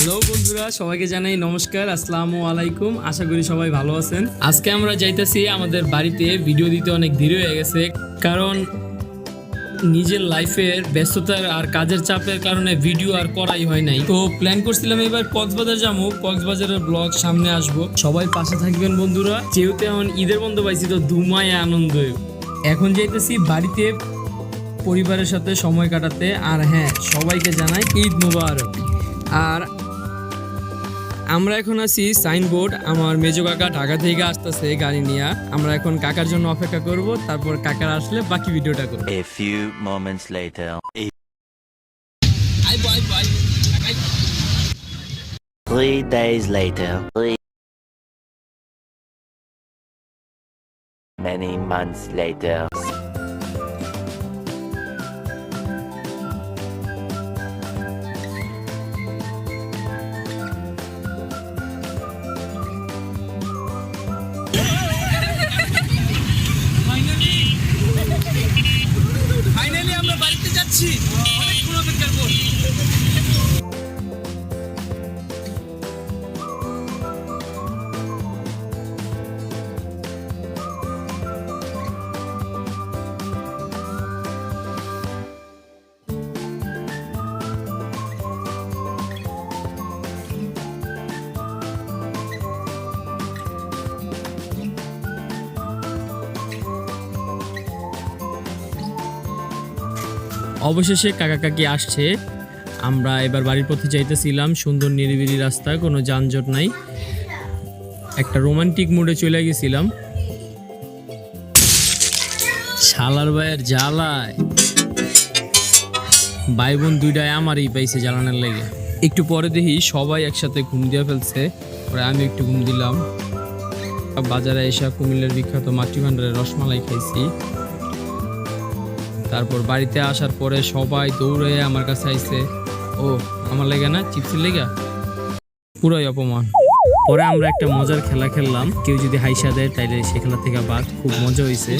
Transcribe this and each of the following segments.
Hello বন্ধুরা, সবাইকে জানাই নমস্কার, আসসালামু আলাইকুম। আশা করি সবাই ভালো আছেন। আজকে আমরা যাইতেছি আমাদের বাড়িতে। ভিডিও দিতে অনেক দেরি হয়ে গেছে, কারণ নিজের লাইফের ব্যস্ততার আর কাজের চাপের কারণে ভিডিও আর করাই হয় নাই। তো প্ল্যান করছিলাম এবার কক্সবাজার যাবো, কক্সবাজারের ব্লগ সামনে আসবো। সবাই পাশে থাকবেন বন্ধুরা। যেহেতু এখন ঈদের বন্ধ পাইছি, তো ধুমায় আনন্দ। এখন যাইতেছি বাড়িতে পরিবারের সাথে সময় কাটাতে। আর হ্যাঁ, সবাইকে জানাই ঈদ মুবারক। আর আমরা এখন আছি সাইনবোর্ড। আমার মেজো কাকা ঢাকা থেকে আসতেছে গাড়ি নিয়ে। আমরা এখন কাকার জন্য অপেক্ষা করব, তারপর কাকার আসলে বাকি ভিডিওটা করব। A few moments later. 3 days later. Many months later. Finally আমরা বাড়িতে যাচ্ছি, অনেকক্ষণ অপেক্ষার পর। অবশেষে কাকা কাকি আসছে। আমরা এবার বাড়ির পথে যাইতেছিলাম। সুন্দর নিরিবিলি রাস্তা, কোনো যানজট নাই। একটা রোমান্টিক মুডে চলে গেছিলাম। শালার ভাইয়ের জ্বালায় ভাই বোন দুইটাই আমারই পাইছে জ্বালানোর লেগে। একটু পরে দেখি সবাই একসাথে ঘুম দিয়ে ফেলছে, পরে আমি একটু ঘুম দিলাম। বাজারে এসে কুমিল্লার বিখ্যাত মাতৃভান্ডারের রসমালাই খাইছি। তারপর বাড়িতে আসার পরে সবাই দৌড়ে আমার কাছে আইছে। ও আমার লেগে না, চিপসের লেগা। পুরাই অপমান। পরে আমরা একটা মজার খেলা খেললাম, কেউ যদি হাইসা দেয় তাইলে সে খেলা থেকে বাদ। খুব মজা হয়েছে।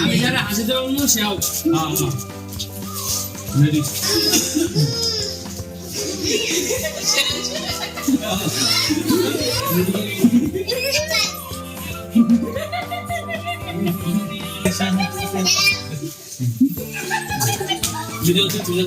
আমি যারা হাসিতে পারবো সে আউট। ভিডিও তুলে